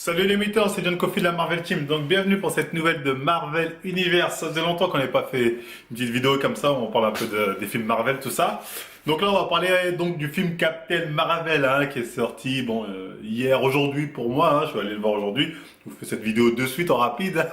Salut les mitons, c'est John Coffey de la Marvel Team. Donc bienvenue pour cette nouvelle de Marvel Universe. Ça faisait longtemps qu'on n'avait pas fait une petite vidéo comme ça, où on parle un peu des films Marvel, tout ça. Donc là on va parler donc du film Captain Marvel qui est sorti hier, aujourd'hui pour moi. Je vais aller le voir aujourd'hui. Je vous fais cette vidéo de suite en rapide.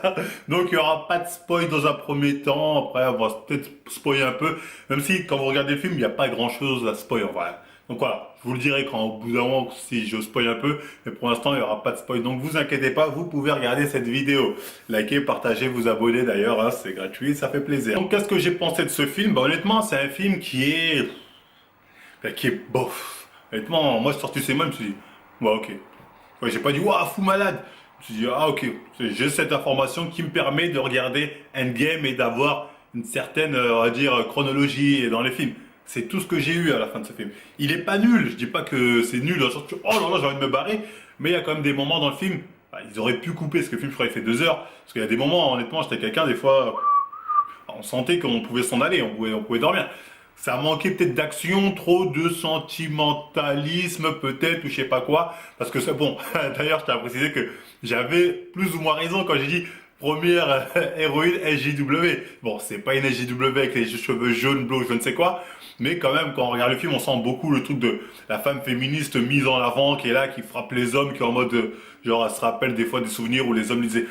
Donc il n'y aura pas de spoil dans un premier temps. Après on va peut-être spoiler un peu. Même si quand vous regardez le film, il n'y a pas grand chose à spoiler en vrai. Donc voilà, je vous le dirai quand au bout d'un moment si je spoil un peu, mais pour l'instant il n'y aura pas de spoil. Donc vous inquiétez pas, vous pouvez regarder cette vidéo. Likez, partagez, vous abonnez d'ailleurs, c'est gratuit, ça fait plaisir. Donc qu'est-ce que j'ai pensé de ce film? Honnêtement, c'est un film qui est bof. Honnêtement, moi je suis sorti ces mots, je me suis dit, ouais ok. Ouais, j'ai pas dit, waouh, fou malade. Je me suis dit, ah ok, j'ai cette information qui me permet de regarder Endgame et d'avoir une certaine, on va dire, chronologie dans les films. C'est tout ce que j'ai eu à la fin de ce film. Il est pas nul, je dis pas que c'est nul, dans le sens que, oh là là, j'ai envie de me barrer, mais il y a quand même des moments dans le film, ils auraient pu couper, parce que le film, je crois, il fait 2 heures, parce qu'il y a des moments, honnêtement, j'étais quelqu'un, des fois, on sentait qu'on pouvait s'en aller, on pouvait dormir. Ça manquait peut-être d'action, trop de sentimentalisme peut-être, ou je sais pas quoi, parce que c'est bon, d'ailleurs, je tiens à préciser que j'avais plus ou moins raison quand j'ai dit première héroïne SJW. Bon, c'est pas une SJW avec les cheveux jaunes, bleus, je ne sais quoi, mais quand même, quand on regarde le film, on sent beaucoup le truc de la femme féministe mise en avant, qui est là, qui frappe les hommes, qui est en mode, genre, elle se rappelle des fois des souvenirs où les hommes lui disaient,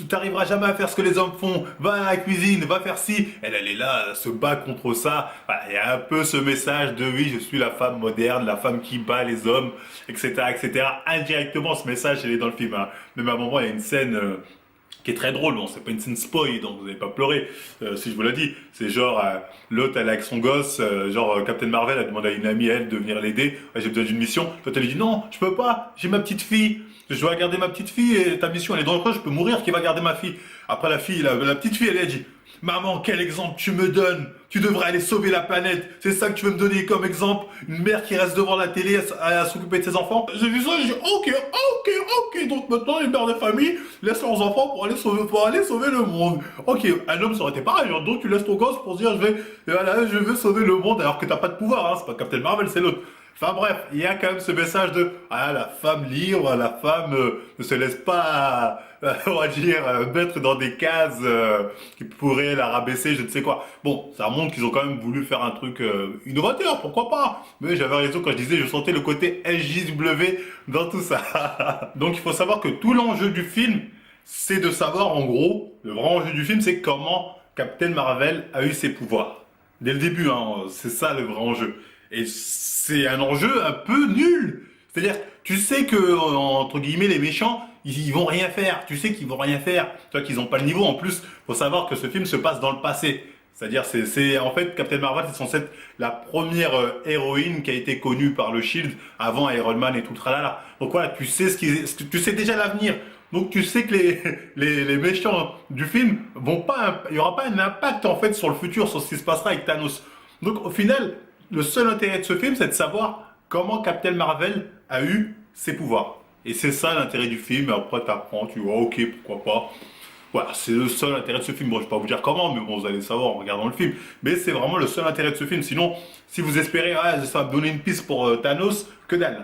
t'arriveras jamais à faire ce que les hommes font, va à la cuisine, va faire ci. Elle est là, elle se bat contre ça. Voilà, il y a un peu ce message de oui, je suis la femme moderne, la femme qui bat les hommes, etc., etc. Indirectement, ce message, il est dans le film. Même à un moment, il y a une scène, qui est très drôle. Bon, c'est pas une scène spoil, donc vous n'allez pas pleurer, si je vous l'ai dit. C'est genre, l'autre, elle est avec son gosse, Captain Marvel a demandé à une amie, elle, de venir l'aider. J'ai besoin d'une mission. L'autre, elle lui dit, non, je peux pas, j'ai ma petite fille. Je dois garder ma petite fille et ta mission, elle est dangereuse, je peux mourir, qui va garder ma fille? Après, la petite fille, elle a dit, maman, quel exemple tu me donnes? Tu devrais aller sauver la planète. C'est ça que tu veux me donner comme exemple? Une mère qui reste devant la télé à s'occuper de ses enfants? J'ai vu ça, j'ai dit, ok. Donc maintenant, les mères de famille laissent leurs enfants pour aller sauver le monde. Ok, un homme, ça aurait été pareil. Donc tu laisses ton gosse pour dire, je vais sauver le monde alors que t'as pas de pouvoir. C'est pas Captain Marvel, c'est l'autre. Enfin bref, il y a quand même ce message de la femme libre, la femme ne se laisse pas, on va dire, mettre dans des cases qui pourraient la rabaisser, je ne sais quoi. Bon, ça montre qu'ils ont quand même voulu faire un truc innovateur, pourquoi pas. Mais j'avais raison quand je disais, je sentais le côté SJW dans tout ça. Donc il faut savoir que tout l'enjeu du film, c'est de savoir en gros, le vrai enjeu du film, c'est comment Captain Marvel a eu ses pouvoirs. Dès le début, c'est ça le vrai enjeu. Et c'est un enjeu un peu nul. C'est-à-dire, tu sais que, entre guillemets, les méchants, ils vont rien faire. Tu sais qu'ils vont rien faire. Tu vois qu'ils n'ont pas le niveau. En plus, faut savoir que ce film se passe dans le passé. C'est-à-dire, en fait, Captain Marvel, c'est censé être la première héroïne qui a été connue par le Shield avant Iron Man et tout le tralala. Donc voilà, tu sais tu sais déjà l'avenir. Donc tu sais que les méchants du film il y aura pas un impact en fait sur le futur, sur ce qui se passera avec Thanos. Donc au final, le seul intérêt de ce film, c'est de savoir comment Captain Marvel a eu ses pouvoirs. Et c'est ça l'intérêt du film. Et après, t'apprends, tu vois, ok, pourquoi pas. Voilà, c'est le seul intérêt de ce film. Bon, je vais pas vous dire comment, mais bon, vous allez savoir en regardant le film. Mais c'est vraiment le seul intérêt de ce film. Sinon, si vous espérez, ça va me donner une piste pour Thanos, que dalle.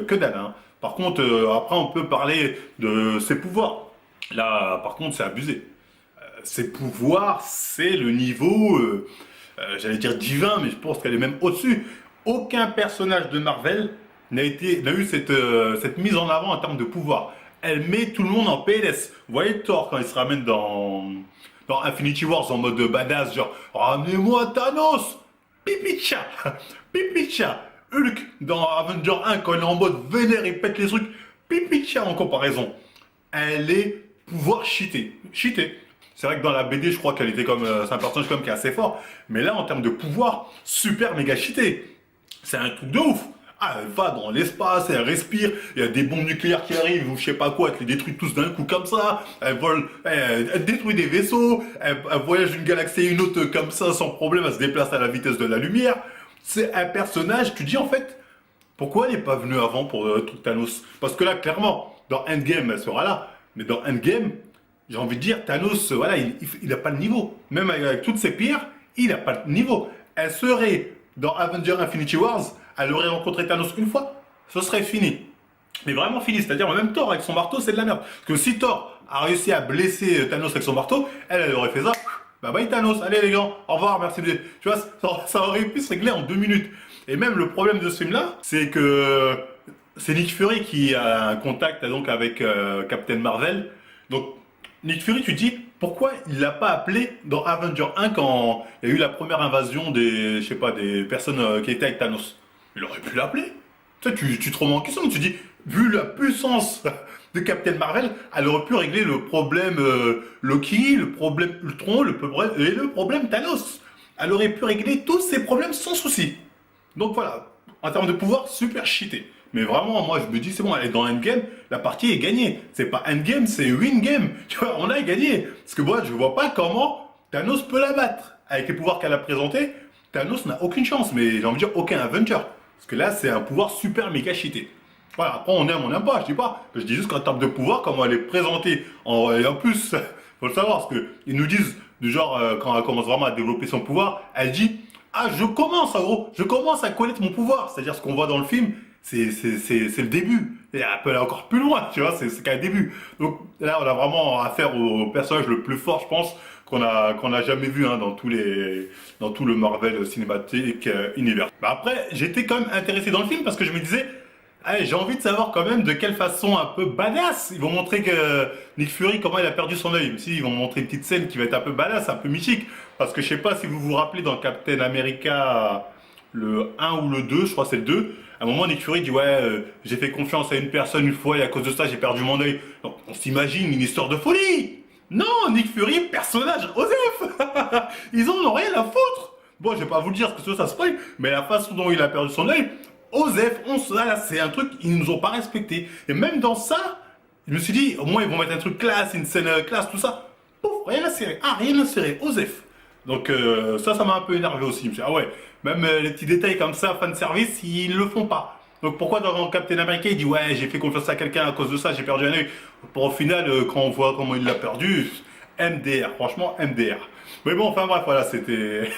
Que dalle, Par contre, après, on peut parler de ses pouvoirs. Là, par contre, c'est abusé. Ses pouvoirs, c'est le niveau, j'allais dire divin, mais je pense qu'elle est même au-dessus. Aucun personnage de Marvel n'a eu cette mise en avant en termes de pouvoir. Elle met tout le monde en PLS. Vous voyez Thor quand il se ramène dans Infinity Wars en mode badass, genre ramenez-moi Thanos, pipicha, pipicha. Hulk dans Avenger 1 quand il est en mode vénère, il pète les trucs, pipicha en comparaison. Elle est pouvoir cheater. Cheater. C'est vrai que dans la BD, je crois qu'elle était c'est un personnage comme qui est assez fort. Mais là, en termes de pouvoir, super méga cheaté. C'est un truc de ouf. Elle va dans l'espace, elle respire, il y a des bombes nucléaires qui arrivent ou je sais pas quoi, elle les détruit tous d'un coup comme ça, elle vole, elle détruit des vaisseaux, elle voyage d'une galaxie à une autre comme ça sans problème, elle se déplace à la vitesse de la lumière. C'est un personnage, tu dis en fait, pourquoi elle n'est pas venue avant pour tout Thanos? Parce que là, clairement, dans Endgame, elle sera là, mais dans Endgame, j'ai envie de dire, Thanos, voilà, il n'a pas le niveau. Même avec toutes ses pierres, il n'a pas le niveau. Elle serait dans Avenger Infinity Wars, elle aurait rencontré Thanos une fois, ce serait fini. Mais vraiment fini, c'est-à-dire même Thor avec son marteau, c'est de la merde. Parce que si Thor a réussi à blesser Thanos avec son marteau, elle aurait fait ça. Bah bye Thanos, allez les gars, au revoir, merci. Tu vois, ça aurait pu se régler en 2 minutes. Et même le problème de ce film-là, c'est que c'est Nick Fury qui a un contact donc avec Captain Marvel. Donc Nick Fury, tu te dis, pourquoi il l'a pas appelé dans Avenger 1 quand il y a eu la première invasion des, je sais pas, des personnes qui étaient avec Thanos? Il aurait pu l'appeler. Tu te remets en question, tu te dis, vu la puissance de Captain Marvel, elle aurait pu régler le problème Loki, le problème Ultron, et le problème Thanos. Elle aurait pu régler tous ces problèmes sans souci. Donc voilà, en termes de pouvoir, super cheaté. Mais vraiment, moi je me dis, c'est bon, elle est dans Endgame, la partie est gagnée. C'est pas Endgame, c'est win game. Tu vois, on a gagné. Parce que moi, je vois pas comment Thanos peut la battre. Avec les pouvoirs qu'elle a présentés, Thanos n'a aucune chance, mais j'ai envie de dire aucun Avenger. Parce que là, c'est un pouvoir super méga cheaté. Voilà, après on aime, on n'aime pas, je dis pas. Je dis juste qu'en termes de pouvoir, comment elle est présentée. Et en plus, faut le savoir, parce qu'ils nous disent, du genre, quand elle commence vraiment à développer son pouvoir, elle dit, ah, je commence, en gros, je commence à connaître mon pouvoir. C'est-à-dire, ce qu'on voit dans le film, c'est le début. Et elle peut aller encore plus loin, tu vois, c'est qu'un début. Donc là, on a vraiment affaire au personnage le plus fort, je pense, qu'on a jamais vu hein, dans tout le Marvel Cinematic Universe. Bah après, j'étais quand même intéressé dans le film parce que je me disais, allez, j'ai envie de savoir quand même de quelle façon un peu badass ils vont montrer que Nick Fury, comment il a perdu son œil. Même si ils vont montrer une petite scène qui va être un peu badass, un peu mythique. Parce que je sais pas si vous vous rappelez dans Captain America, le 1 ou le 2, je crois que c'est le 2. À un moment, Nick Fury dit, ouais, j'ai fait confiance à une personne une fois et à cause de ça, j'ai perdu mon œil. Donc, on s'imagine une histoire de folie. Non, Nick Fury, personnage Osef. Ils en ont rien à foutre. Bon, je vais pas vous le dire parce que ça spoil, mais la façon dont il a perdu son œil, Osef, là, c'est un truc qu'ils nous ont pas respecté. Et même dans ça, je me suis dit, au moins ils vont mettre un truc classe, une scène classe, tout ça. Pouf, rien à serrer. Ah, rien à serrer. Osef. Donc ça m'a un peu énervé aussi. Je me suis dit, ah ouais, même les petits détails comme ça, fan service, ils le font pas. Donc pourquoi dans Captain America, il dit, ouais, j'ai fait confiance à quelqu'un à cause de ça, j'ai perdu un œil. Pour au final, quand on voit comment il l'a perdu, MDR, franchement, MDR. Mais bon, enfin bref, voilà, c'était...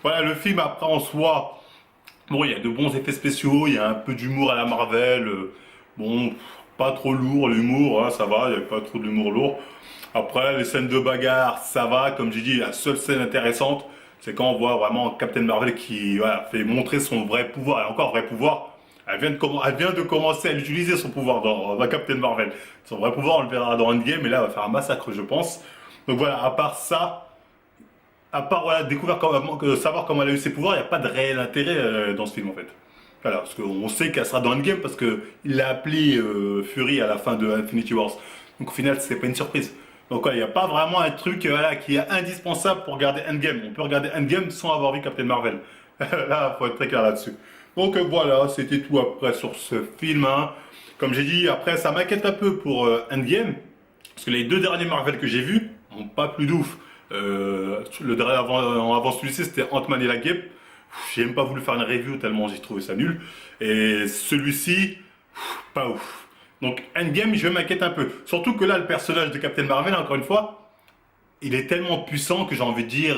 voilà, le film après en soi... Bon, il y a de bons effets spéciaux, il y a un peu d'humour à la Marvel. Bon, pas trop lourd l'humour, hein, ça va, il n'y a pas trop d'humour lourd. Après, les scènes de bagarre, ça va, comme j'ai dit, la seule scène intéressante, c'est quand on voit vraiment Captain Marvel qui voilà, fait montrer son vrai pouvoir. Et encore, vrai pouvoir, elle vient de commencer à l'utiliser son pouvoir dans Captain Marvel. Son vrai pouvoir, on le verra dans Endgame, et là, elle va faire un massacre, je pense. Donc voilà, à part ça, à part voilà, savoir comment elle a eu ses pouvoirs, il n'y a pas de réel intérêt dans ce film en fait. Voilà, parce qu'on sait qu'elle sera dans Endgame parce qu'il l'a appelé Fury à la fin de Infinity Wars. Donc au final, c'est pas une surprise. Donc voilà, il n'y a pas vraiment un truc voilà, qui est indispensable pour regarder Endgame. On peut regarder Endgame sans avoir vu Captain Marvel. Là, faut être très clair là-dessus. Donc voilà, c'était tout après sur ce film. Hein. Comme j'ai dit, après, ça m'inquiète un peu pour Endgame. Parce que les deux derniers Marvel que j'ai vus n'ont pas plus d'ouf. Le dernier avant celui-ci, c'était Ant-Man et la Guêpe. J'ai même pas voulu faire une review tellement j'ai trouvé ça nul. Et celui-ci, pas ouf. Donc Endgame, je m'inquiète un peu. Surtout que là, le personnage de Captain Marvel, encore une fois, il est tellement puissant que j'ai envie de dire,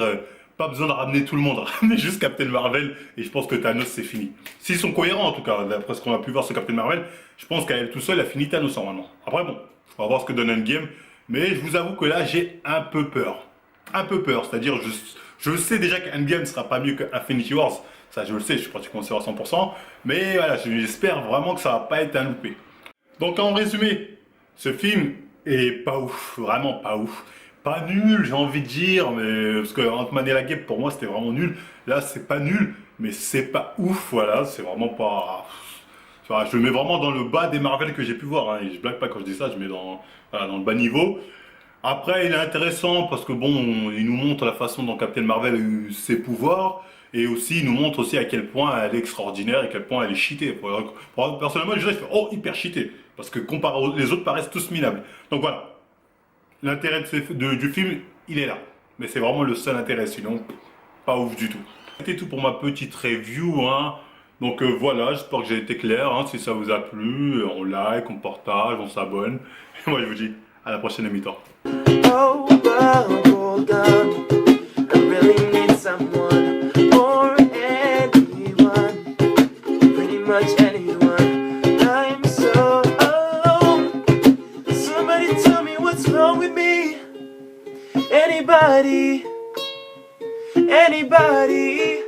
pas besoin de ramener tout le monde, ramener juste Captain Marvel. Et je pense que Thanos, c'est fini. S'ils sont cohérents, en tout cas, d'après ce qu'on a pu voir sur Captain Marvel, je pense qu'à elle tout seul, elle a fini Thanos normalement. Après, bon, on va voir ce que donne Endgame. Mais je vous avoue que là, j'ai un peu peur. Un peu peur, c'est-à-dire je sais déjà qu'Endgame ne sera pas mieux que Infinity Wars, ça je le sais, je suis pratiquement sûr à 100%, mais voilà, j'espère vraiment que ça va pas être un loupé. Donc en résumé, ce film est pas ouf, vraiment pas ouf. Pas nul, j'ai envie de dire, mais parce que Ant-Man et la Guêpe pour moi c'était vraiment nul. Là c'est pas nul, mais c'est pas ouf, voilà, c'est vraiment pas... Enfin, je le mets vraiment dans le bas des Marvel que j'ai pu voir, hein, et je blague pas quand je dis ça, je mets dans, voilà, dans le bas niveau. Après, il est intéressant parce que bon, il nous montre la façon dont Captain Marvel a eu ses pouvoirs et aussi il nous montre aussi à quel point elle est extraordinaire et à quel point elle est cheatée. Personnellement, je dirais, oh, hyper cheatée parce que comparé aux les autres paraissent tous minables. Donc voilà, l'intérêt du film, il est là. Mais c'est vraiment le seul intérêt, sinon, pas ouf du tout. C'était tout pour ma petite review, hein. Donc voilà, j'espère que j'ai été clair, hein. Si ça vous a plu, on like, on partage, on s'abonne. Et moi je vous dis à la prochaine mi-temps. Oh, oh God, I really need someone or anyone, pretty much anyone. I'm so comes along with me. Anybody, anybody.